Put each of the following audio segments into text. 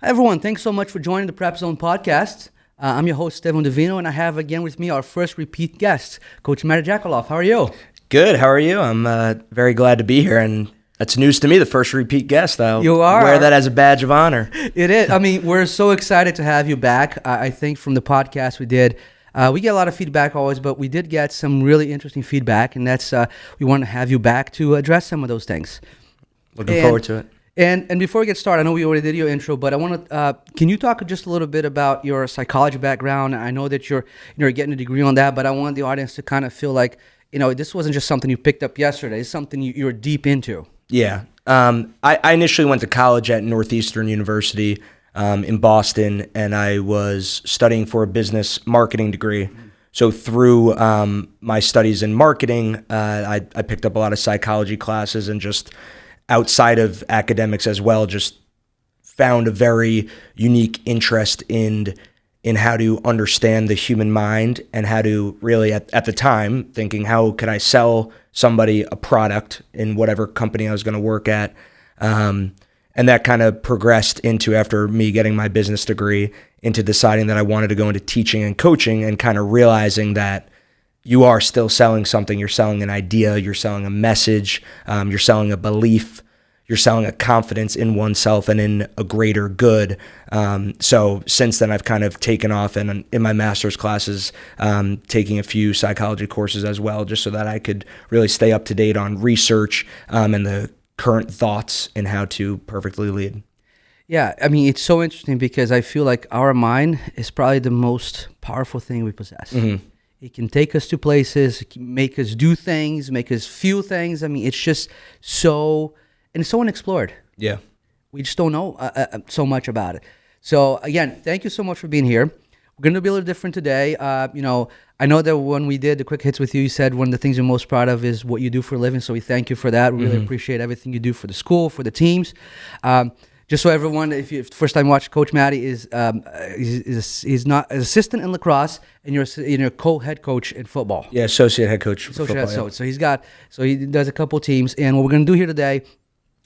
Hi, everyone. Thanks so much for joining the PrepZone Podcast. I'm your host, Estevao Divino, and I have again with me our first repeat guest, Coach Matty Jacowleff. How are you? Good. How are you? I'm very glad to be here, and that's news to me, the first repeat guest. You are. Wear that as a badge of honor. It is. I mean, we're so excited to have you back. I think from the podcast we did, we get a lot of feedback always, but we did get some really interesting feedback, and that's we want to have you back to address some of those things. Looking forward to it. And before we get started, I know we already did your intro, but I want to, can you talk just a little bit about your psychology background? I know that you're getting a degree on that, but I want the audience to kind of feel like, this wasn't just something you picked up yesterday. It's something you're deep into. Yeah. I initially went to college at Northeastern University in Boston, and I was studying for a business marketing degree. So through my studies in marketing, I picked up a lot of psychology classes and just outside of academics as well, just found a very unique interest in how to understand the human mind and how to really, at the time, thinking how could I sell somebody a product in whatever company I was going to work at. And that kind of progressed into, after me getting my business degree, into deciding that I wanted to go into teaching and coaching and kind of realizing that you are still selling something. You're selling an idea, you're selling a message, you're selling a belief, you're selling a confidence in oneself and in a greater good. So since then, I've kind of taken off and in my master's classes, taking a few psychology courses as well, just so that I could really stay up to date on research and the current thoughts and how to perfectly lead. Yeah, I mean, it's so interesting because I feel like our mind is probably the most powerful thing we possess. Mm-hmm. It can take us to places, it can make us do things, make us feel things. I mean, it's just so, and it's so unexplored. Yeah. We just don't know so much about it. So again, thank you so much for being here. We're going to be a little different today. I know that when we did the quick hits with you, you said one of the things you're most proud of is what you do for a living. So we thank you for that. We really appreciate everything you do for the school, for the teams. Just so everyone, if you first time watch, Coach Matty is he's not an assistant in lacrosse, and you're co-head coach in football. Yeah, associate head coach for football. Yeah. So he does a couple teams, and what we're going to do here today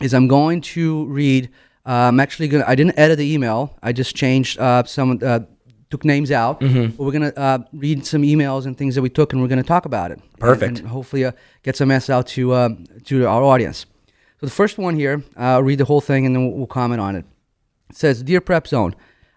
is I'm going to read. I didn't edit the email. I just changed took names out. Mm-hmm. But we're going to read some emails and things that we took, and we're going to talk about it. Perfect. And hopefully get some mess out to our audience. So the first one here, I'll read the whole thing and then we'll comment on it. It says, Dear PrepZone,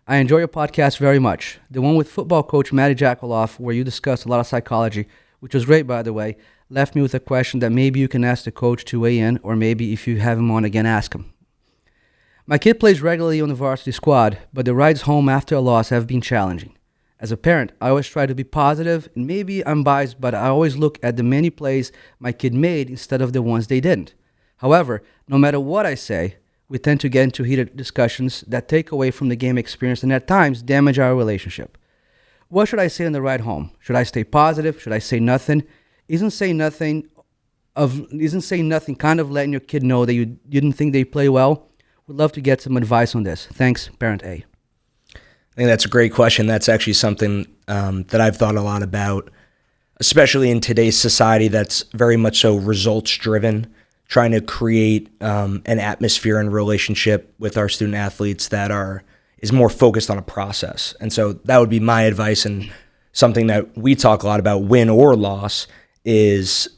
I enjoy your podcast very much. The one with football coach Matty Jacowleff, where you discussed a lot of psychology, which was great, by the way, left me with a question that maybe you can ask the coach to weigh in, or maybe if you have him on again, ask him. My kid plays regularly on the varsity squad, but the rides home after a loss have been challenging. As a parent, I always try to be positive, and maybe I'm biased, but I always look at the many plays my kid made instead of the ones they didn't. However, no matter what I say, we tend to get into heated discussions that take away from the game experience and at times damage our relationship. What should I say on the ride home? Should I stay positive? Should I say nothing? Isn't saying nothing kind of letting your kid know that you didn't think they play well? Would love to get some advice on this. Thanks, Parent A. I think that's a great question. That's actually something that I've thought a lot about, especially in today's society that's very much so results-driven, trying to create an atmosphere and relationship with our student athletes that is more focused on a process. And so that would be my advice, and something that we talk a lot about, win or loss, is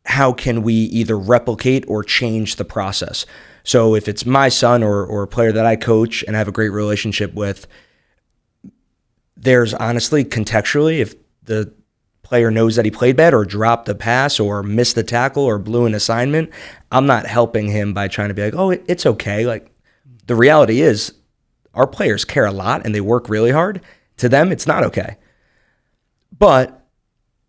how can we either replicate or change the process. So if it's my son or a player that I coach and have a great relationship with, there's honestly, contextually, if the player knows that he played bad or dropped a pass or missed a tackle or blew an assignment, I'm not helping him by trying to be like, oh, it's okay. Like, the reality is our players care a lot and they work really hard. To them, it's not okay. But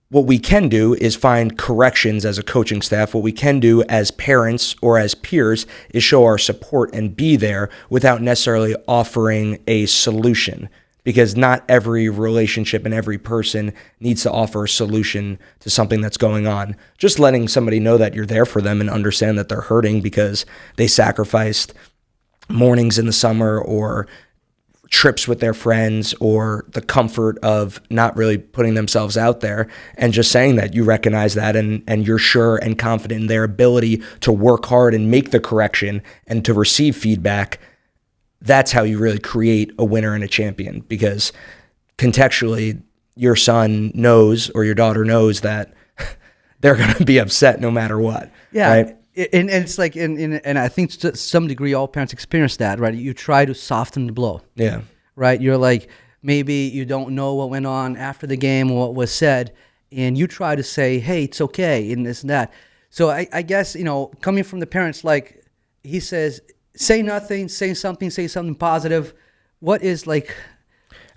what we can do is find corrections as a coaching staff. What we can do as parents or as peers is show our support and be there without necessarily offering a solution. Because not every relationship and every person needs to offer a solution to something that's going on. Just letting somebody know that you're there for them and understand that they're hurting because they sacrificed mornings in the summer or trips with their friends or the comfort of not really putting themselves out there, and just saying that you recognize that and you're sure and confident in their ability to work hard and make the correction and to receive feedback that's how you really create a winner and a champion, because contextually your son knows or your daughter knows that they're going to be upset no matter what. Yeah. Right? And it's like, and I think to some degree all parents experience that, right? You try to soften the blow. Yeah. Right? You're like, maybe you don't know what went on after the game or what was said, and you try to say, hey, it's okay, and this and that. So I guess, coming from the parents, like he says, say nothing, say something positive. What is like...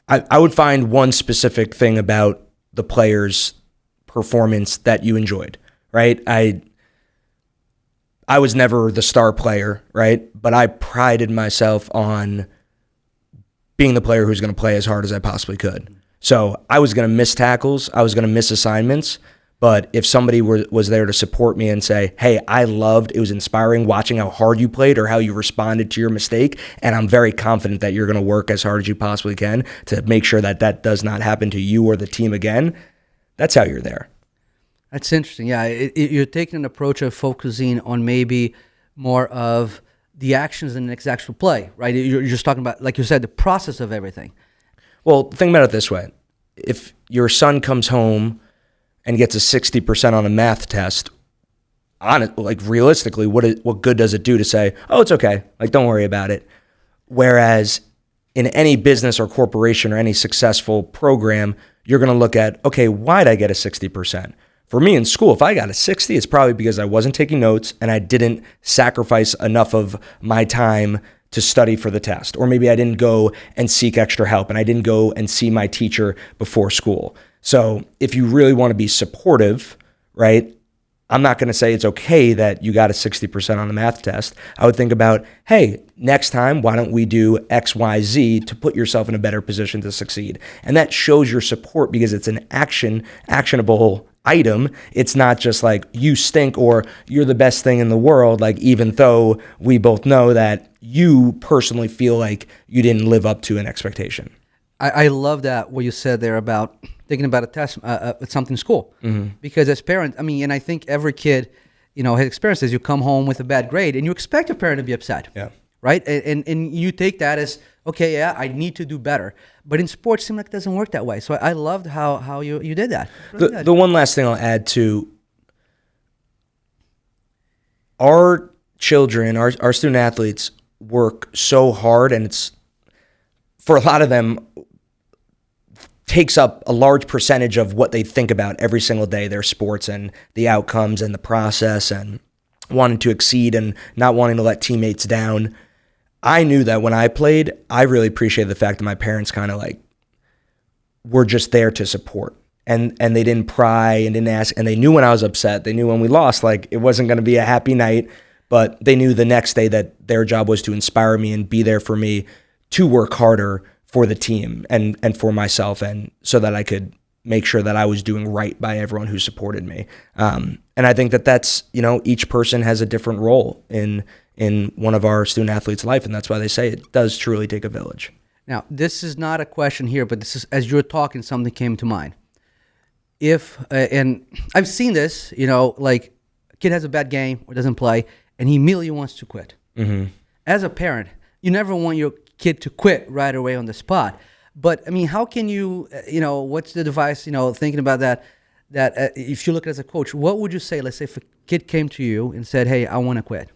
I would find one specific thing about the player's performance that you enjoyed, right? I was never the star player, right? But I prided myself on being the player who's going to play as hard as I possibly could. So I was going to miss tackles, I was going to miss assignments, but if somebody was there to support me and say, hey, it was inspiring watching how hard you played or how you responded to your mistake, and I'm very confident that you're going to work as hard as you possibly can to make sure that does not happen to you or the team again, that's how you're there. That's interesting. Yeah, you're taking an approach of focusing on maybe more of the actions in the next actual play, right? You're just talking about, like you said, the process of everything. Well, think about it this way. If your son comes home and gets a 60% on a math test, realistically, what good does it do to say, oh, it's okay, like don't worry about it? Whereas in any business or corporation or any successful program, you're going to look at, okay, why'd I get a 60%? For me in school, if I got a 60, it's probably because I wasn't taking notes and I didn't sacrifice enough of my time to study for the test. Or maybe I didn't go and seek extra help and I didn't go and see my teacher before school. So if you really want to be supportive, right, I'm not going to say it's okay that you got a 60% on the math test. I would think about, hey, next time, why don't we do X, Y, Z to put yourself in a better position to succeed? And that shows your support because it's an actionable item. It's not just like you stink or you're the best thing in the world, like even though we both know that you personally feel like you didn't live up to an expectation. I love that what you said there about thinking about a test, something in school. Mm-hmm. Because as parents, and I think every kid, has experiences. You come home with a bad grade and you expect your parent to be upset. Yeah. Right? And you take that as, okay, yeah, I need to do better. But in sports, it seems like it doesn't work that way. So I loved how you did that. Really the one last thing I'll add to our children, our student athletes work so hard, and it's, for a lot of them, takes up a large percentage of what they think about every single day, their sports and the outcomes and the process and wanting to exceed and not wanting to let teammates down. I knew that when I played, I really appreciated the fact that my parents kind of were just there to support. And they didn't pry and didn't ask. And they knew when I was upset. They knew when we lost, it wasn't going to be a happy night. But they knew the next day that their job was to inspire me and be there for me to work harder for the team and for myself, and so that I could make sure that I was doing right by everyone who supported me. And I think that's, each person has a different role in one of our student athletes' life, and that's why they say it does truly take a village. Now, this is not a question here, but this is, as you're talking, something came to mind. If, and I've seen this, a kid has a bad game or doesn't play, and he immediately wants to quit. Mm-hmm. As a parent, you never want your kid to quit right away on the spot. But, how can you, what's the advice, thinking about that if you look at it as a coach, what would you say, let's say if a kid came to you and said, hey, I want to quit.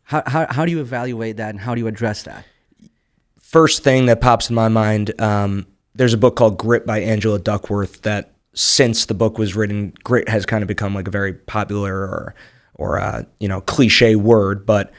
How do you evaluate that and how do you address that? First thing that pops in my mind, there's a book called Grit by Angela Duckworth that since the book was written, grit has kind of become a very popular or cliche word, but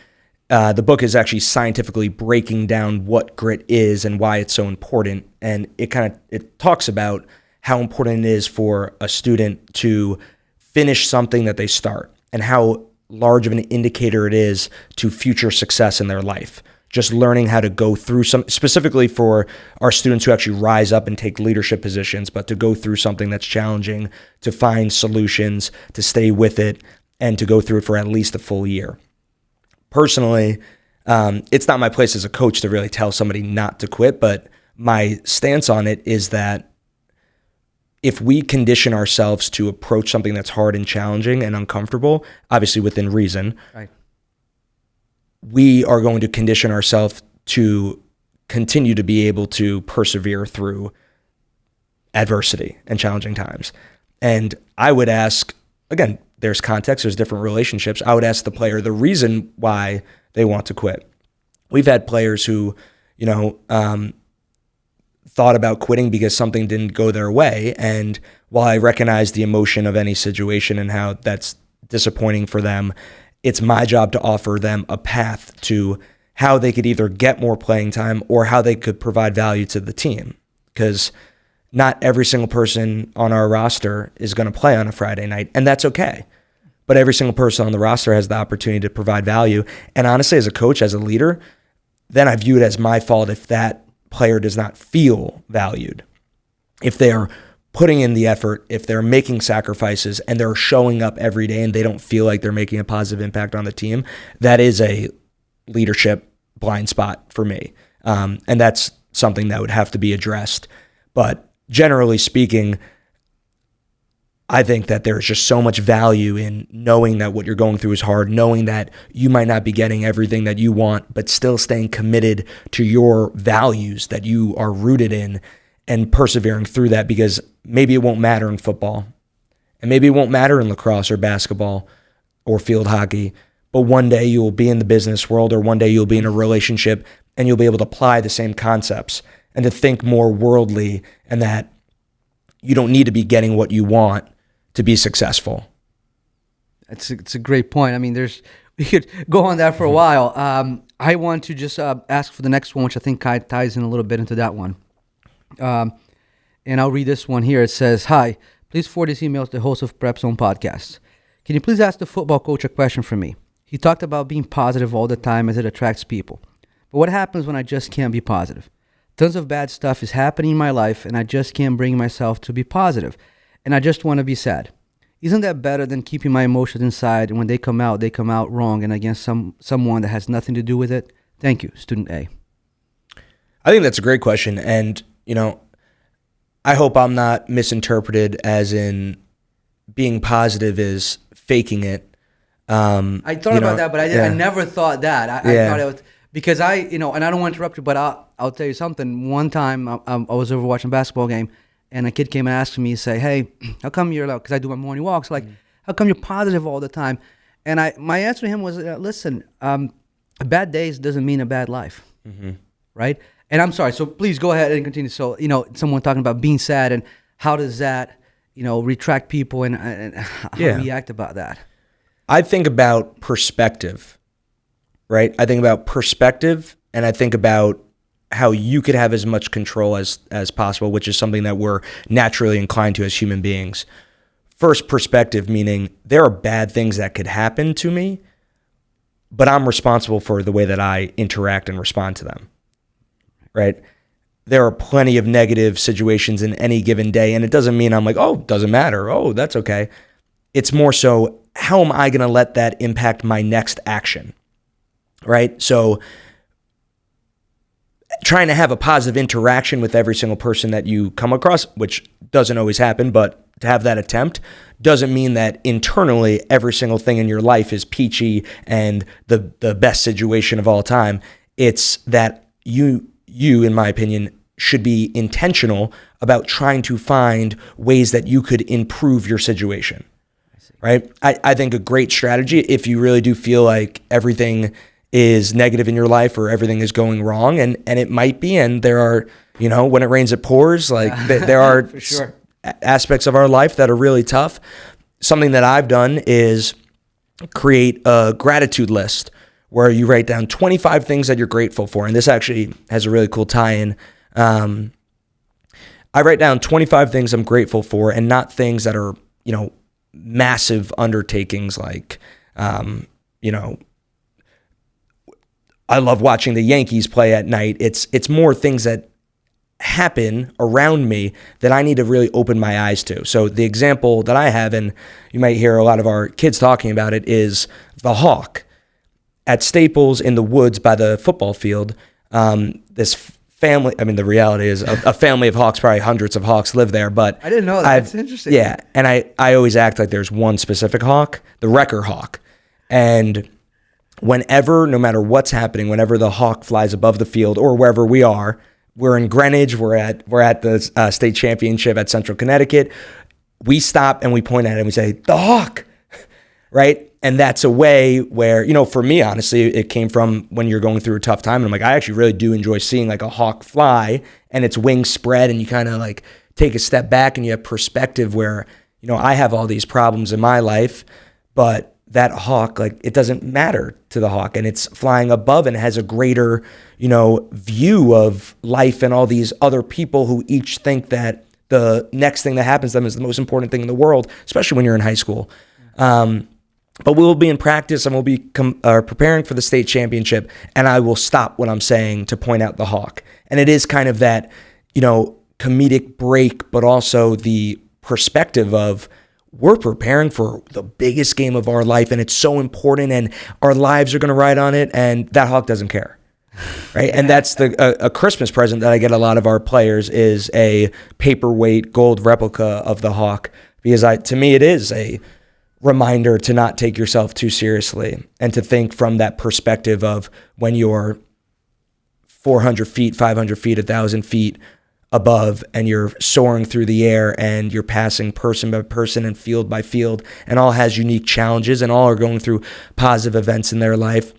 the book is actually scientifically breaking down what grit is and why it's so important. And it talks about how important it is for a student to finish something that they start and how large of an indicator it is to future success in their life. Just learning how to go through specifically for our students who actually rise up and take leadership positions, but to go through something that's challenging, to find solutions, to stay with it, and to go through it for at least a full year. Personally, it's not my place as a coach to really tell somebody not to quit, but my stance on it is that if we condition ourselves to approach something that's hard and challenging and uncomfortable, obviously within reason, right, we are going to condition ourselves to continue to be able to persevere through adversity and challenging times. And I would ask, again, there's context, there's different relationships. I would ask the player the reason why they want to quit. We've had players who, thought about quitting because something didn't go their way. And while I recognize the emotion of any situation and how that's disappointing for them, it's my job to offer them a path to how they could either get more playing time or how they could provide value to the team. Because not every single person on our roster is going to play on a Friday night, and that's okay. But every single person on the roster has the opportunity to provide value. And honestly, as a coach, as a leader, then I view it as my fault if that player does not feel valued. If they're putting in the effort, if they're making sacrifices and they're showing up every day and they don't feel like they're making a positive impact on the team, that is a leadership blind spot for me. And that's something that would have to be addressed. But generally speaking, I think that there's just so much value in knowing that what you're going through is hard, knowing that you might not be getting everything that you want, but still staying committed to your values that you are rooted in and persevering through that, because maybe it won't matter in football and maybe it won't matter in lacrosse or basketball or field hockey, but one day you'll be in the business world or one day you'll be in a relationship and you'll be able to apply the same concepts and to think more worldly, and that you don't need to be getting what you want to be successful. It's a great point. I mean, we could go on that for a while. I want to just ask for the next one, which I think ties in a little bit into that one. And I'll read this one here. It says, "Hi, please forward this email to the host of PrepZone Podcast. Can you please ask the football coach a question for me? He talked about being positive all the time as it attracts people. But what happens when I just can't be positive? Tons of bad stuff is happening in my life, and I just can't bring myself to be positive. And I just want to be sad. Isn't that better than keeping my emotions inside, and when they come out wrong and against someone that has nothing to do with it? Thank you, Student A." I think that's a great question. And, I hope I'm not misinterpreted as in being positive is faking it. I thought about that, but I never thought that. I thought it was, because and I don't want to interrupt you, but I'll tell you something. One time I was over watching a basketball game, and a kid came and asked me, say, "Hey, how come you're," because I do my morning walks, like, "how come you're positive all the time?" And my answer to him was, listen, bad days doesn't mean a bad life, right? And I'm sorry, so please go ahead and continue. So, someone talking about being sad and how does that, retract people and how react about that? I think about perspective, right? I think about perspective, and I think about how you could have as much control as possible, which is something that we're naturally inclined to as human beings. First, perspective, meaning there are bad things that could happen to me, but I'm responsible for the way that I interact and respond to them, right? There are plenty of negative situations in any given day, and it doesn't mean I'm like, oh, doesn't matter. Oh, that's okay. It's more so, how am I going to let that impact my next action, right? So trying to have a positive interaction with every single person that you come across, which doesn't always happen, but to have that attempt doesn't mean that internally every single thing in your life is peachy and the best situation of all time. It's that you, in my opinion, should be intentional about trying to find ways that you could improve your situation, right? I think a great strategy, if you really do feel like everything is negative in your life or everything is going wrong, and it might be, and there are, when it rains it pours, like there are for sure aspects of our life that are really tough. Something that I've done is create a gratitude list where you write down 25 things that you're grateful for. And this actually has a really cool tie-in. I write down 25 things I'm grateful for, and not things that are, massive undertakings like, I love watching the Yankees play at night. It's more things that happen around me that I need to really open my eyes to. So the example that I have, and you might hear a lot of our kids talking about it, is the hawk. At Staples in the woods by the football field, this family, the reality is a family of hawks, probably hundreds of hawks live there, but I didn't know that. That's interesting. Yeah, and I always act like there's one specific hawk, the wrecker hawk. And whenever, no matter what's happening, whenever the hawk flies above the field or wherever we are, we're in Greenwich, we're at the state championship at Central Connecticut, we stop and we point at it and we say, the hawk, right? And that's a way where, for me, honestly, it came from when you're going through a tough time. And I'm like, I actually really do enjoy seeing like a hawk fly and its wings spread and you kind of like take a step back and you have perspective where, I have all these problems in my life, but that hawk, like it doesn't matter to the hawk and it's flying above and has a greater, view of life and all these other people who each think that the next thing that happens to them is the most important thing in the world, especially when you're in high school. But we'll be in practice and we'll be preparing for the state championship, and I will stop what I'm saying to point out the hawk. And it is kind of that, comedic break, but also the perspective of we're preparing for the biggest game of our life, and it's so important, and our lives are going to ride on it, and that hawk doesn't care. Right. And that's a Christmas present that I get a lot of our players is a paperweight gold replica of the hawk, because to me, it is a reminder to not take yourself too seriously and to think from that perspective of when you're 400 feet, 500 feet, 1,000 feet above and you're soaring through the air and you're passing person by person and field by field, and all has unique challenges and all are going through positive events in their life.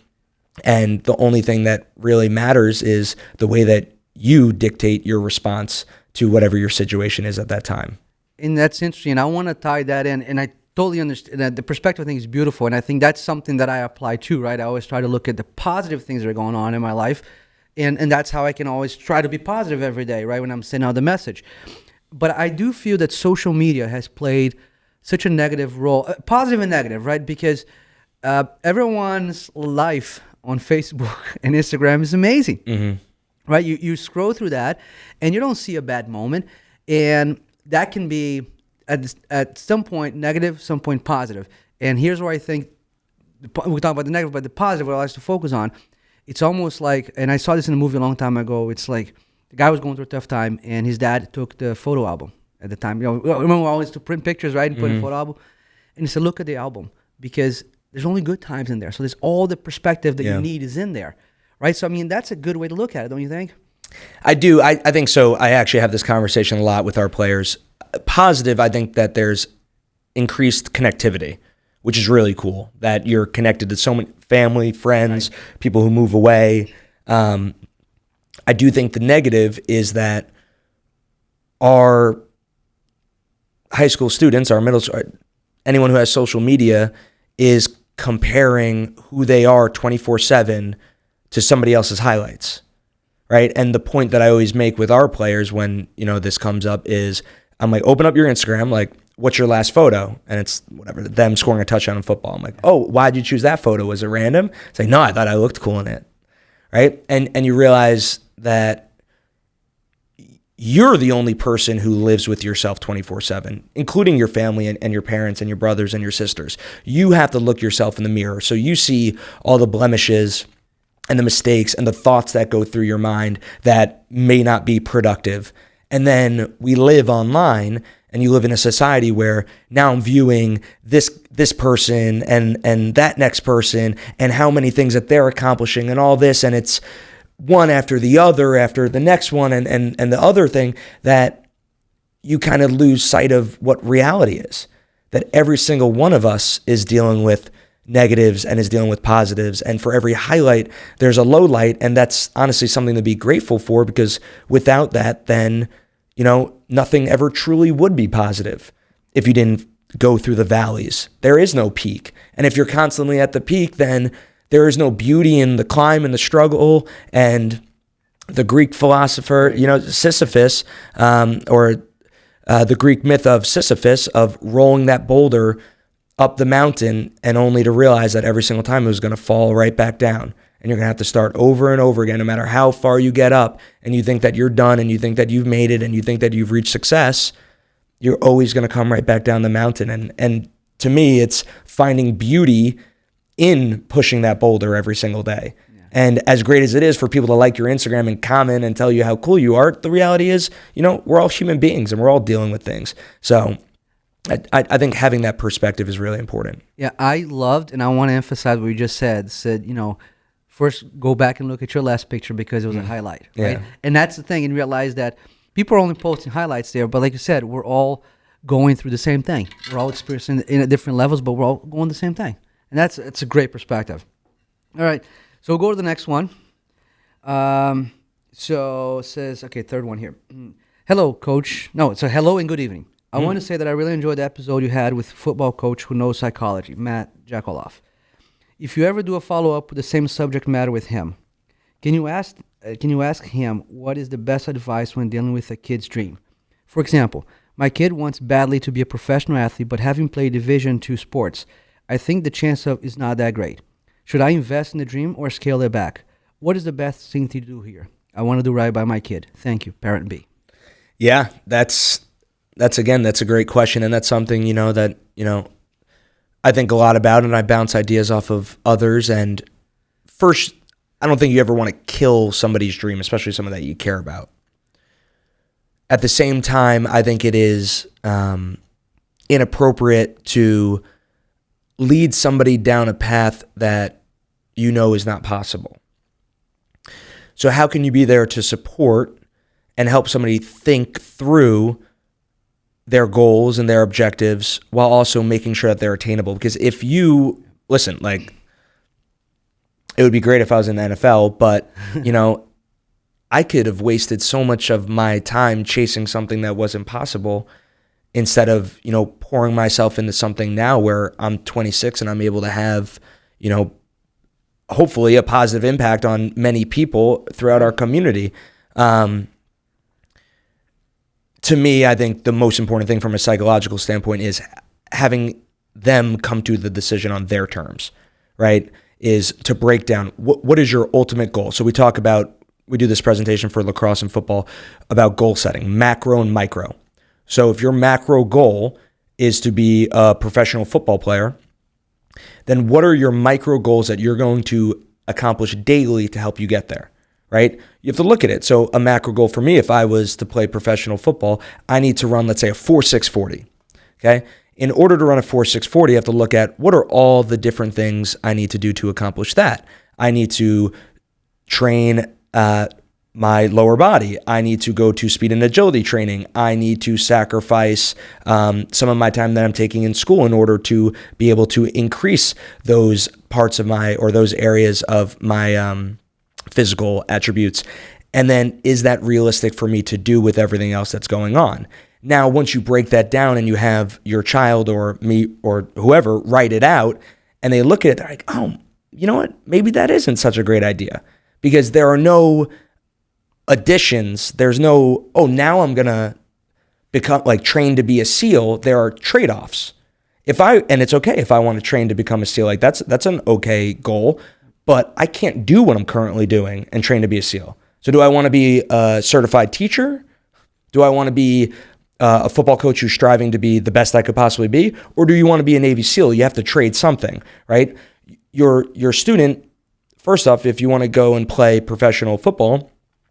And the only thing that really matters is the way that you dictate your response to whatever your situation is at that time. And that's interesting. I want to tie that in, and I totally understand that the perspective thing is beautiful. And I think that's something that I apply too, right? I always try to look at the positive things that are going on in my life. And that's how I can always try to be positive every day, right? When I'm sending out the message. But I do feel that social media has played such a negative role, positive and negative, right? Because everyone's life on Facebook and Instagram is amazing, right? You scroll through that and you don't see a bad moment. And that can be at some point negative, some point positive. And here's where I think, we talk about the negative, but the positive, what I like to focus on, it's almost like, and I saw this in a movie a long time ago, it's like the guy was going through a tough time and his dad took the photo album at the time. Remember we always to print pictures, right? And put a photo album. And he said, look at the album, because there's only good times in there. So there's all the perspective that you need is in there, right? So, I mean, that's a good way to look at it, don't you think? I do. I think so. I actually have this conversation a lot with our players. Positive, I think that there's increased connectivity, which is really cool, that you're connected to so many family, friends, people who move away. I do think the negative is that our high school students, our middle school, anyone who has social media is comparing who they are 24/7 to somebody else's highlights, right? And the point that I always make with our players when, this comes up is, I'm like, open up your Instagram, like, what's your last photo? And it's whatever, them scoring a touchdown in football. I'm like, oh, why'd you choose that photo? Was it random? It's like, no, I thought I looked cool in it, right? And you realize that you're the only person who lives with yourself 24/7, including your family and your parents and your brothers and your sisters. You have to look yourself in the mirror. So you see all the blemishes and the mistakes and the thoughts that go through your mind that may not be productive. And then we live online, and you live in a society where now I'm viewing this person and that next person and how many things that they're accomplishing and all this, and it's one after the other after the next one and the other thing, that you kind of lose sight of what reality is, that every single one of us is dealing with negatives and is dealing with positives, and for every highlight there's a low light, and that's honestly something to be grateful for, because without that, then nothing ever truly would be positive if you didn't go through the valleys. There is no peak, and if you're constantly at the peak, then there is no beauty in the climb and the struggle. And the Greek philosopher, Sisyphus, or the Greek myth of Sisyphus, of rolling that boulder up the mountain and only to realize that every single time it was going to fall right back down. And you're going to have to start over and over again, no matter how far you get up and you think that you're done and you think that you've made it and you think that you've reached success, you're always going to come right back down the mountain. And to me, it's finding beauty in pushing that boulder every single day. Yeah. And as great as it is for people to like your Instagram and comment and tell you how cool you are, the reality is, we're all human beings and we're all dealing with things. So I think having that perspective is really important. Yeah, I loved, and I want to emphasize what you just said. First go back and look at your last picture because it was a highlight, right? Yeah. And that's the thing, and realize that people are only posting highlights there, but like you said, we're all going through the same thing. We're all experiencing it at different levels, but we're all going the same thing. And it's a great perspective. All right, so we'll go to the next one. So it says, okay, third one here. Hello, coach. No, it's a hello and good evening. I want to say that I really enjoyed the episode you had with football coach who knows psychology, Matt Jacowleff. If you ever do a follow-up with the same subject matter with him, can you ask him what is the best advice when dealing with a kid's dream? For example, my kid wants badly to be a professional athlete, but having played Division II sports, I think the chance of is not that great. Should I invest in the dream or scale it back? What is the best thing to do here? I want to do right by my kid. Thank you, Parent B. Yeah, that's a great question, and that's something that I think a lot about, and I bounce ideas off of others. And first, I don't think you ever want to kill somebody's dream, especially someone that you care about. At the same time, I think it is inappropriate to lead somebody down a path that is not possible. So how can you be there to support and help somebody think through their goals and their objectives while also making sure that they're attainable? Because if you listen, like, it would be great if I was in the NFL, but I could have wasted so much of my time chasing something that wasn't possible instead of, pouring myself into something now where I'm 26 and I'm able to have, hopefully a positive impact on many people throughout our community. To me, I think the most important thing from a psychological standpoint is having them come to the decision on their terms, right? Is to break down what is your ultimate goal. So we do this presentation for lacrosse and football about goal setting, macro and micro. So if your macro goal is to be a professional football player, then what are your micro goals that you're going to accomplish daily to help you get there? Right? You have to look at it. So a macro goal for me, if I was to play professional football, I need to run, let's say, a 4.640. Okay? In order to run a 4.640, I have to look at what are all the different things I need to do to accomplish that. I need to train my lower body. I need to go to speed and agility training. I need to sacrifice some of my time that I'm taking in school in order to be able to increase those parts of those areas of my physical attributes. And then, is that realistic for me to do with everything else that's going on? Now, once you break that down and you have your child or me or whoever write it out and they look at it, they're like, oh, you know what? Maybe that isn't such a great idea, because there are no additions. There's no, now I'm going to become train to be a SEAL. There are trade-offs. And it's okay if I want to train to become a SEAL, that's an okay goal, but I can't do what I'm currently doing and train to be a SEAL. So do I want to be a certified teacher? Do I want to be a football coach who's striving to be the best I could possibly be? Or do you want to be a Navy SEAL? You have to trade something, right? Your student, first off, if you want to go and play professional football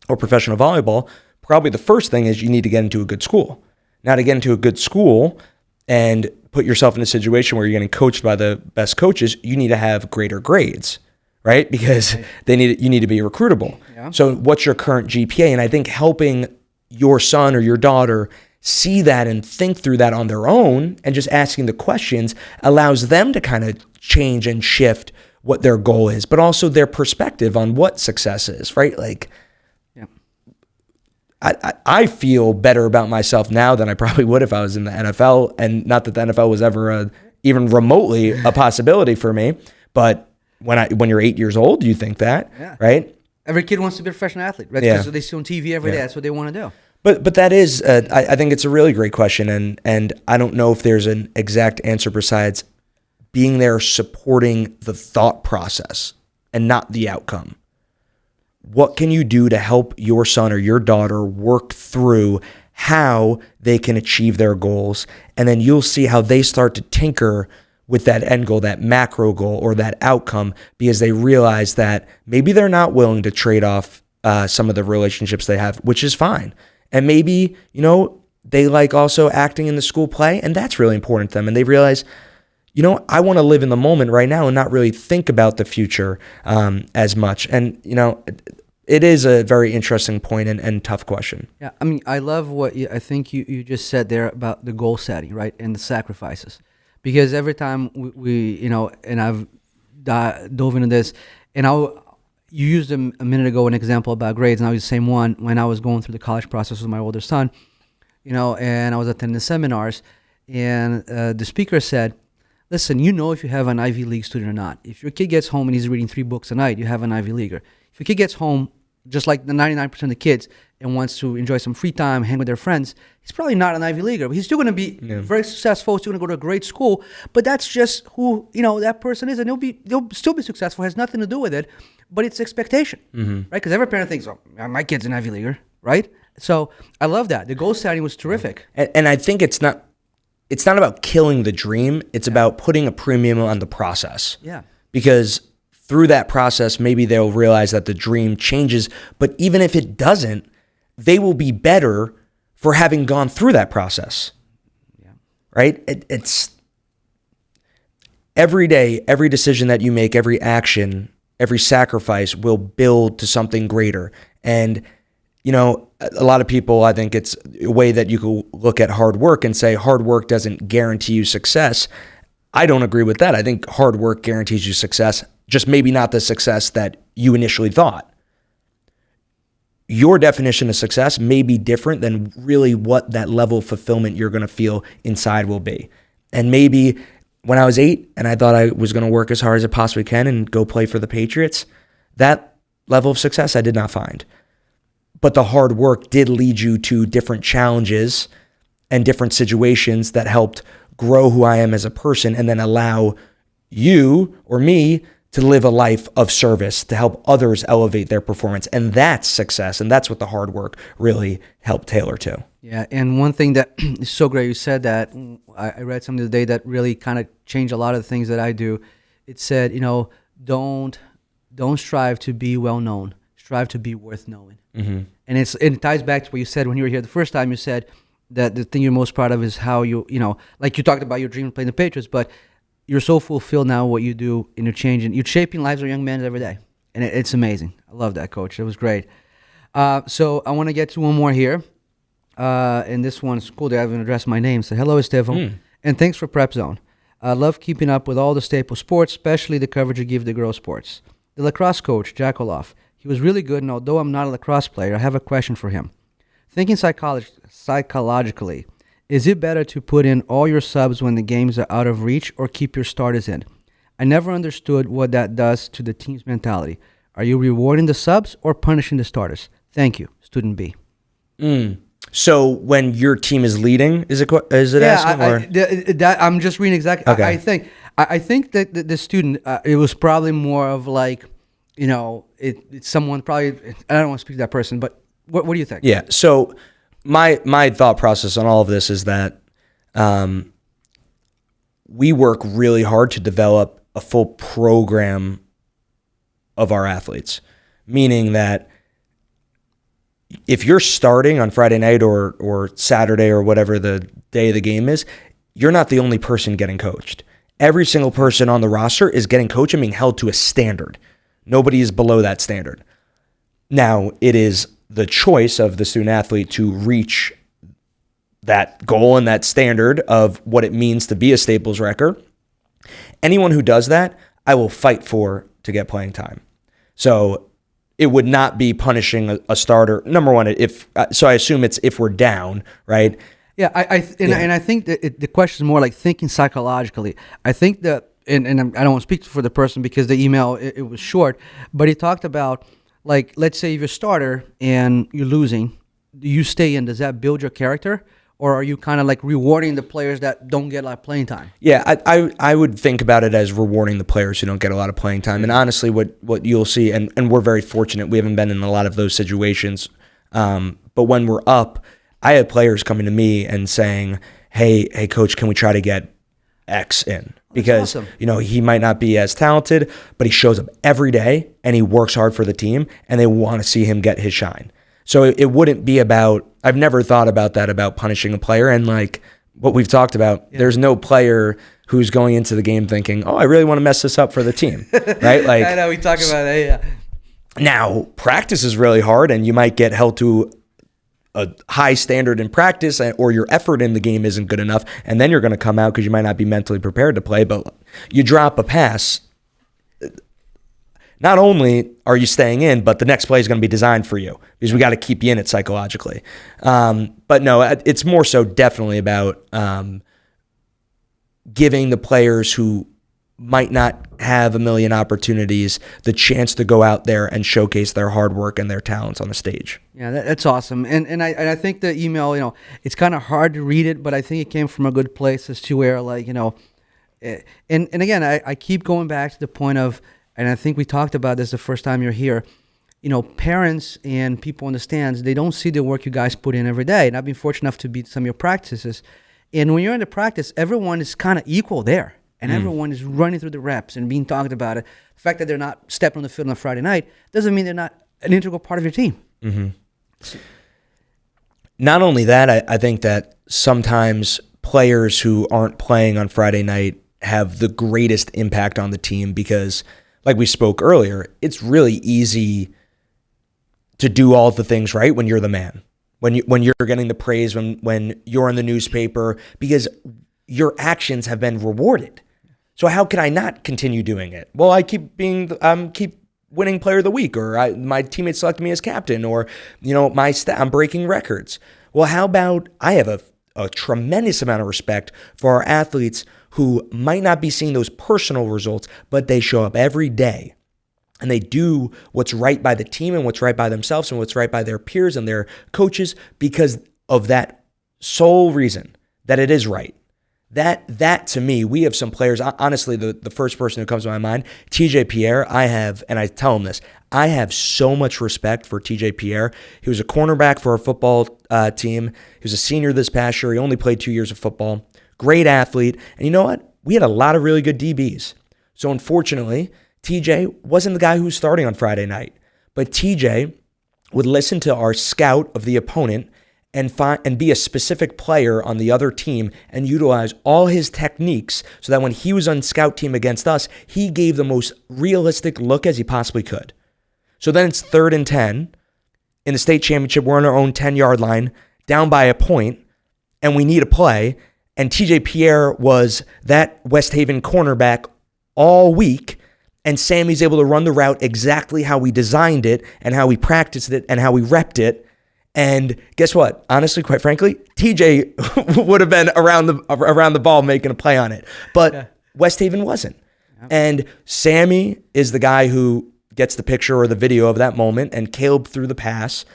or professional volleyball, probably the first thing is you need to get into a good school. Now, to get into a good school and put yourself in a situation where you're getting coached by the best coaches, you need to have greater grades, right? Because you need to be recruitable. Yeah. So what's your current GPA? And I think helping your son or your daughter see that and think through that on their own and just asking the questions allows them to kind of change and shift what their goal is, but also their perspective on what success is, right? I feel better about myself now than I probably would if I was in the NFL, and not that the NFL was ever even remotely a possibility for me, but when you're 8 years old, you think that, right? Every kid wants to be a professional athlete, right? Because they see on TV every day. That's what they want to do. But that is, I think it's a really great question, and I don't know if there's an exact answer besides being there supporting the thought process and not the outcome. What can you do to help your son or your daughter work through how they can achieve their goals? And then you'll see how they start to tinker with that end goal, that macro goal or that outcome, because they realize that maybe they're not willing to trade off some of the relationships they have, which is fine. And maybe, they like also acting in the school play, and that's really important to them. And they realize, I want to live in the moment right now and not really think about the future as much. And, it is a very interesting point and tough question. Yeah, I mean, I love what I think you just said there about the goal setting, right, and the sacrifices. Because every time we and I've dove into this, and you used a minute ago an example about grades, and I was the same one when I was going through the college process with my older son, and I was attending the seminars, and the speaker said, listen, if you have an Ivy League student or not. If your kid gets home and he's reading 3 books a night, you have an Ivy Leaguer. If your kid gets home, just like the 99% of the kids, and wants to enjoy some free time, hang with their friends, he's probably not an Ivy Leaguer. But he's still going to be very successful. He's still going to go to a great school. But that's just who that person is, and they'll still be successful. It has nothing to do with it, but it's expectation, right? Because every parent thinks, oh, my kid's an Ivy Leaguer, right? So I love that. The goal setting was terrific. And I think it's not about killing the dream. It's about putting a premium on the process. Yeah. Because through that process, maybe they'll realize that the dream changes. But even if it doesn't, they will be better for having gone through that process. Yeah. Right? It's every day, every decision that you make, every action, every sacrifice will build to something greater. And a lot of people, I think it's a way that you could look at hard work and say hard work doesn't guarantee you success. I don't agree with that. I think hard work guarantees you success, just maybe not the success that you initially thought. Your definition of success may be different than really what that level of fulfillment you're going to feel inside will be. And maybe when I was 8 and I thought I was going to work as hard as I possibly can and go play for the Patriots, that level of success I did not find. But the hard work did lead you to different challenges and different situations that helped grow who I am as a person and then allow you or me to live a life of service, to help others elevate their performance. And that's success. And that's what the hard work really helped tailor to. Yeah. And one thing that is so great, you said that, I read something today that really kind of changed a lot of the things that I do. It said, don't strive to be well known, strive to be worth knowing. Mm-hmm. And it ties back to what you said when you were here the first time. You said that the thing you're most proud of is how you like you talked about your dream of playing the Patriots, but you're so fulfilled now what you do, and you're shaping lives of young men every day. And it's amazing. I love that, Coach. It was great. So I want to get to one more here. And this one's cool. They haven't addressed my name. So hello, Estevao. And thanks for PrepZone. I love keeping up with all the staple sports, especially the coverage you give the girls' sports. The lacrosse coach, Jacowleff, he was really good, and although I'm not a lacrosse player, I have a question for him. Thinking psychologically, is it better to put in all your subs when the games are out of reach or keep your starters in? I never understood what that does to the team's mentality. Are you rewarding the subs or punishing the starters? Thank you, Student B. So when your team is leading, is it asking? I'm just reading exactly. Okay. I think that the student, it was probably more of like, it's someone probably, I don't want to speak to that person, but what do you think? Yeah. So my thought process on all of this is that we work really hard to develop a full program of our athletes, meaning that if you're starting on Friday night or Saturday or whatever the day of the game is, you're not the only person getting coached. Every single person on the roster is getting coached and being held to a standard. Nobody is below that standard. Now, it is the choice of the student athlete to reach that goal and that standard of what it means to be a Staples wrecker. Anyone who does that, I will fight for to get playing time. So it would not be punishing a starter. Number one, so I assume it's if we're down, right? Yeah, and I think that the question is more like thinking psychologically. I think that, and I don't want to speak for the person because the email, it was short, but he talked about, like, let's say if you're a starter and you're losing, you stay in. Does that build your character? Or are you kind of like rewarding the players that don't get a lot of playing time? Yeah, I would think about it as rewarding the players who don't get a lot of playing time. And honestly, what you'll see, and we're very fortunate, we haven't been in a lot of those situations. But when we're up, I had players coming to me and saying, hey, coach, can we try to get X in? Because, awesome. He might not be as talented, but he shows up every day and he works hard for the team and they want to see him get his shine. So it wouldn't be about, I've never thought about that, about punishing a player. And like what we've talked about, there's no player who's going into the game thinking, oh, I really want to mess this up for the team, right? Like, I know, we talk about that, yeah. Now, practice is really hard, and you might get held to a high standard in practice, or your effort in the game isn't good enough, and then you're going to come out because you might not be mentally prepared to play. But you drop a pass, not only are you staying in, but the next play is going to be designed for you because we got to keep you in it psychologically. But no, it's more so definitely about giving the players who might not have a million opportunities the chance to go out there and showcase their hard work and their talents on the stage. Yeah, that's awesome. And I think the email, it's kind of hard to read it, but I think it came from a good place as to where, like, and again, I keep going back to the point of, and I think we talked about this the first time you're here, parents and people in the stands, they don't see the work you guys put in every day. And I've been fortunate enough to be at some of your practices. And when you're in the practice, everyone is kind of equal there. And everyone is running through the reps and being talked about it. The fact that they're not stepping on the field on a Friday night doesn't mean they're not an integral part of your team. Mm-hmm. Not only that, I think that sometimes players who aren't playing on Friday night have the greatest impact on the team because, like we spoke earlier, it's really easy to do all the things right when you're the man, when you're getting the praise, when you're in the newspaper, because your actions have been rewarded. So how can I not continue doing it? Well, I keep winning player of the week, or my teammates select me as captain, or I'm breaking records. Well, how about I have a tremendous amount of respect for our athletes who might not be seeing those personal results, but they show up every day and they do what's right by the team and what's right by themselves and what's right by their peers and their coaches because of that sole reason that it is right. That to me, we have some players, honestly, the first person who comes to my mind, TJ Pierre, and I tell him this, I have so much respect for TJ Pierre. He was a cornerback for our football team. He was a senior this past year. He only played 2 years of football. Great athlete. And you know what? We had a lot of really good DBs. So unfortunately, TJ wasn't the guy who was starting on Friday night. But TJ would listen to our scout of the opponent and be a specific player on the other team and utilize all his techniques so that when he was on scout team against us, he gave the most realistic look as he possibly could. So then it's 3rd and 10. In the state championship, we're on our own 10-yard line, down by a point, and we need a play. And TJ Pierre was that West Haven cornerback all week, and Sammy's able to run the route exactly how we designed it and how we practiced it and how we repped it. And guess what? Honestly, quite frankly, TJ would have been around the ball making a play on it. But West Haven wasn't. Yep. And Sammy is the guy who gets the picture or the video of that moment, and Caleb threw the pass,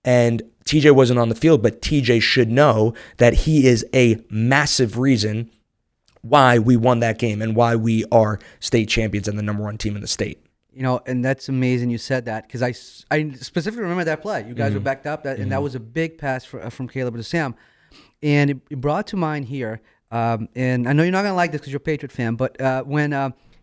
and TJ wasn't on the field, but TJ should know that he is a massive reason why we won that game and why we are state champions and the number 1 team in the state. And that's amazing you said that, because I specifically remember that play. You guys were backed up, and that was a big pass from Caleb to Sam. And it brought to mind here, and I know you're not going to like this because you're a Patriot fan, but when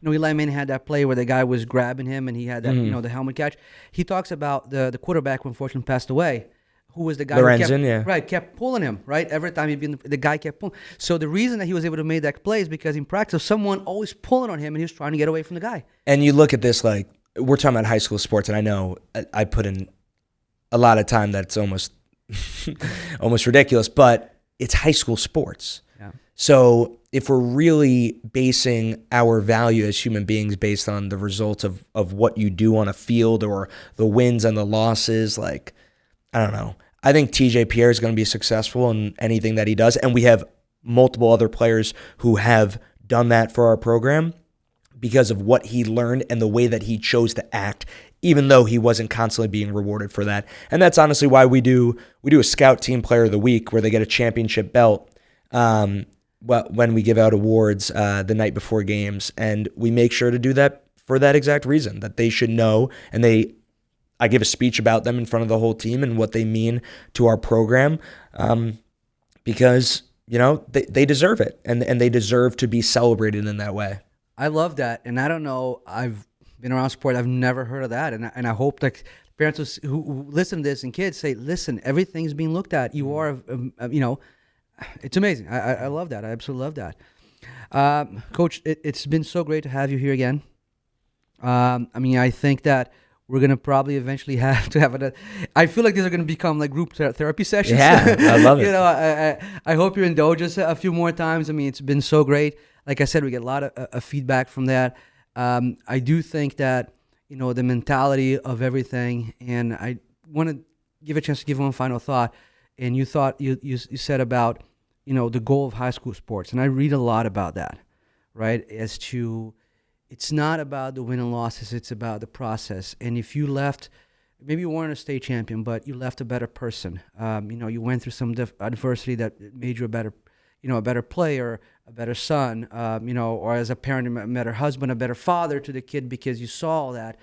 Eli Manning had that play where the guy was grabbing him and he had that, the helmet catch, he talks about the quarterback who unfortunately passed away, who was the guy who kept pulling him, right? Every time the guy kept pulling. So the reason that he was able to make that play is because in practice, someone always pulling on him and he was trying to get away from the guy. And you look at this, like, we're talking about high school sports, and I know I put in a lot of time that's almost ridiculous, but it's high school sports. Yeah. So if we're really basing our value as human beings based on the results of what you do on a field or the wins and the losses, like, I don't know. I think TJ Pierre is going to be successful in anything that he does, and we have multiple other players who have done that for our program because of what he learned and the way that he chose to act, even though he wasn't constantly being rewarded for that. And that's honestly why we do a scout team player of the week where they get a championship belt when we give out awards the night before games, and we make sure to do that for that exact reason, that they should know, and I give a speech about them in front of the whole team and what they mean to our program because, they deserve it and they deserve to be celebrated in that way. I love that. And I don't know, I've been around sport. I've never heard of that. And I hope that parents who listen to this and kids say, listen, everything's being looked at. You are, it's amazing. I love that. I absolutely love that. Coach, it's been so great to have you here again. I think that we're going to probably eventually have to have I feel like these are going to become like group therapy sessions. Yeah, I love it. I hope you indulge us a few more times. It's been so great. Like I said, we get a lot of feedback from that. I do think that, the mentality of everything, and I want to give a chance to give one final thought. And you said about, the goal of high school sports. And I read a lot about that, right? As to, it's not about the win and losses, it's about the process. And if you left, maybe you weren't a state champion, but you left a better person. You went through some adversity that made you a better player, a better son, or as a parent, a better husband, a better father to the kid because you saw all that.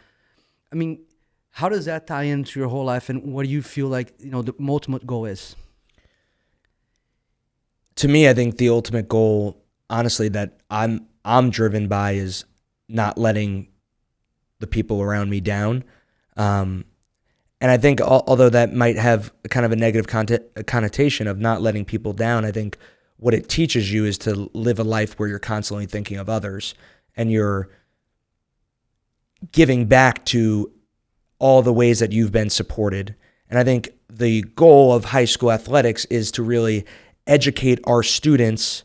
How does that tie into your whole life, and what do you feel like, the ultimate goal is? To me, I think the ultimate goal, honestly, that I'm driven by is not letting the people around me down. And I think although that might have kind of a negative connotation of not letting people down, I think what it teaches you is to live a life where you're constantly thinking of others and you're giving back to all the ways that you've been supported. And I think the goal of high school athletics is to really educate our students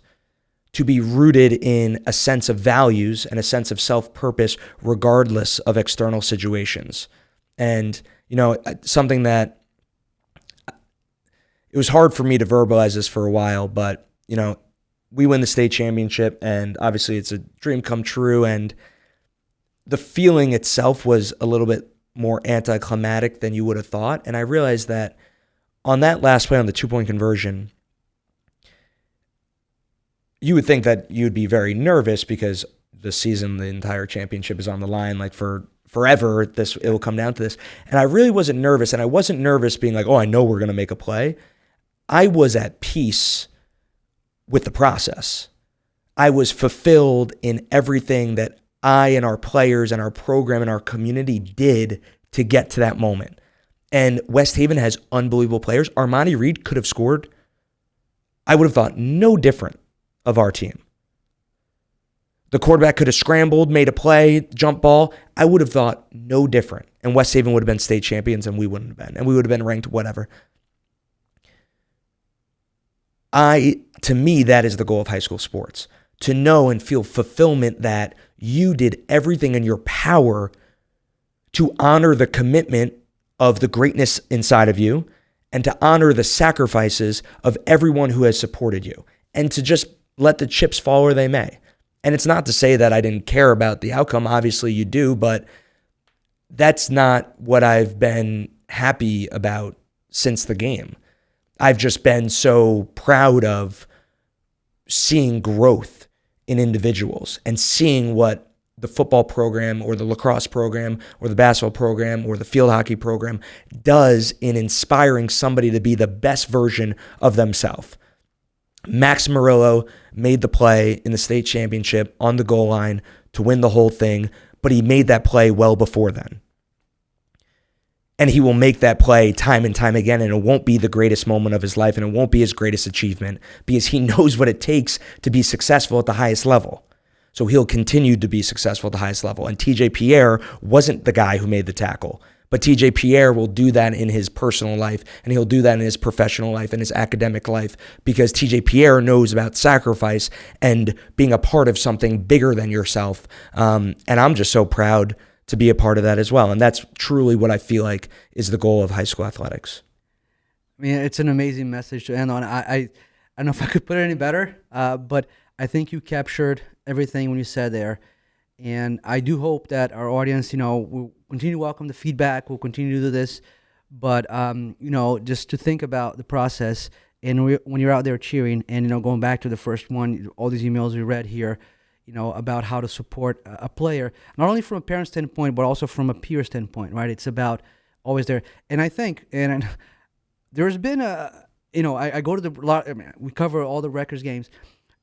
to be rooted in a sense of values and a sense of self-purpose regardless of external situations. And, something that it was hard for me to verbalize this for a while, but, we win the state championship and obviously it's a dream come true. And the feeling itself was a little bit more anticlimactic than you would have thought. And I realized that on that last play on the 2-point conversion, you would think that you'd be very nervous because the season, the entire championship is on the line, like for forever, it will come down to this. And I really wasn't nervous, and I wasn't nervous being like, oh, I know we're going to make a play. I was at peace with the process. I was fulfilled in everything that I and our players and our program and our community did to get to that moment. And West Haven has unbelievable players. Armani Reed could have scored. I would have thought no different of our team. The quarterback could have scrambled, made a play, jump ball. I would have thought no different. And West Haven would have been state champions and we wouldn't have been. And we would have been ranked whatever. To me, that is the goal of high school sports. To know and feel fulfillment that you did everything in your power to honor the commitment of the greatness inside of you and to honor the sacrifices of everyone who has supported you and to just let the chips fall where they may. And it's not to say that I didn't care about the outcome. Obviously you do, but that's not what I've been happy about since the game. I've just been so proud of seeing growth in individuals and seeing what the football program or the lacrosse program or the basketball program or the field hockey program does in inspiring somebody to be the best version of themselves. Max Murillo made the play in the state championship on the goal line to win the whole thing, but he made that play well before then. And he will make that play time and time again, and it won't be the greatest moment of his life, and it won't be his greatest achievement because he knows what it takes to be successful at the highest level. So he'll continue to be successful at the highest level. And TJ Pierre wasn't the guy who made the tackle. But TJ Pierre will do that in his personal life, and he'll do that in his professional life and his academic life because TJ Pierre knows about sacrifice and being a part of something bigger than yourself. And I'm just so proud to be a part of that as well. And that's truly what I feel like is the goal of high school athletics. It's an amazing message to end on. I don't know if I could put it any better, but I think you captured everything when you said there. And I do hope that our audience, will continue to welcome the feedback. We'll continue to do this. But, just to think about the process and when you're out there cheering and, going back to the first one, all these emails we read here, about how to support a player, not only from a parent standpoint, but also from a peer standpoint, right? It's about always there. And I think, and there's been I go to we cover all the Rutgers games.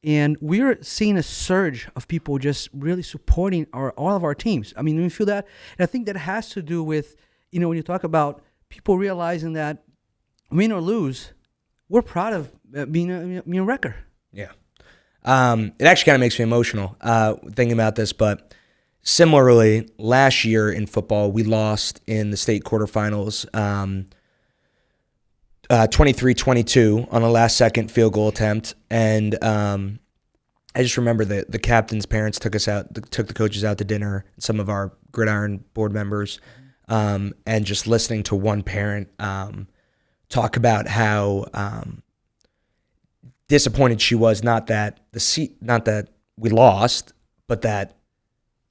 And we're seeing a surge of people just really supporting all of our teams. We feel that. And I think that has to do with, when you talk about people realizing that win or lose, we're proud of being a wrecker. Yeah. It actually kind of makes me emotional thinking about this, but similarly, last year in football, we lost in the state quarterfinals 23-22 on a last-second field goal attempt, and I just remember that the captain's parents took the coaches out to dinner, some of our Gridiron board members, and just listening to one parent talk about how disappointed she was, not that we lost, but that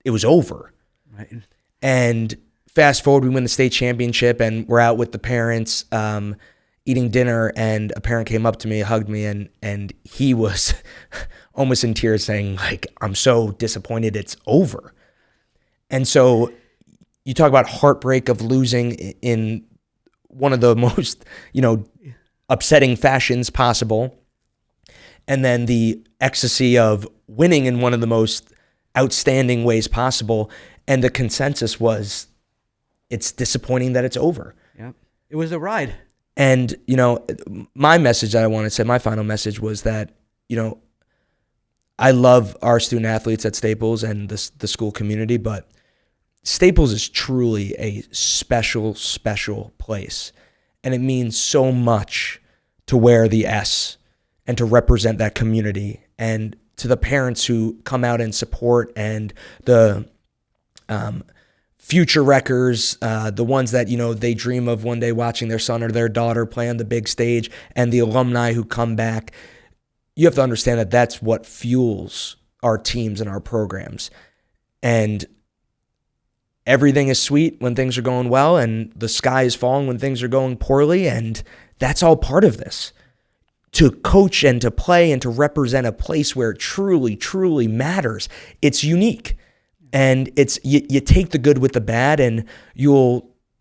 it was over. Right. And fast forward, we win the state championship, and we're out with the parents eating dinner, and a parent came up to me, hugged me, and he was almost in tears, saying, like, I'm so disappointed it's over. And so you talk about heartbreak of losing in one of the most, upsetting fashions possible, and then the ecstasy of winning in one of the most outstanding ways possible, and the consensus was it's disappointing that it's over. Yeah, it was a ride. And, my message that I want to say, my final message was that, I love our student athletes at Staples and the school community, but Staples is truly a special, special place. And it means so much to wear the S and to represent that community, and to the parents who come out and support, and the future wreckers, the ones that, they dream of one day watching their son or their daughter play on the big stage, and the alumni who come back. You have to understand that that's what fuels our teams and our programs. And everything is sweet when things are going well, and the sky is falling when things are going poorly, and that's all part of this. To coach and to play and to represent a place where it truly, truly matters, it's unique. And it's you take the good with the bad, and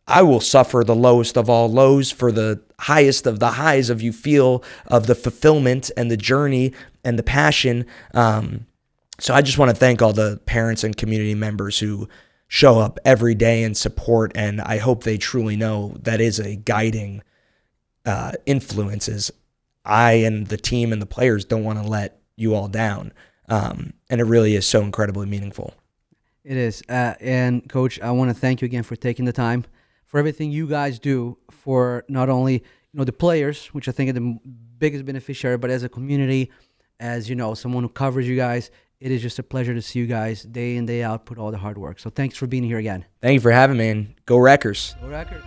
I will suffer the lowest of all lows for the highest of the highs of you feel of the fulfillment and the journey and the passion. So I just want to thank all the parents and community members who show up every day and support, and I hope they truly know that is a guiding influence. I and the team and the players don't want to let you all down, and it really is so incredibly meaningful. It is. And Coach, I want to thank you again for taking the time, for everything you guys do for not only the players, which I think are the biggest beneficiary, but as a community, as someone who covers you guys. It is just a pleasure to see you guys day in, day out put all the hard work. So thanks for being here again. Thank you for having me, and go Wreckers. Go Wreckers.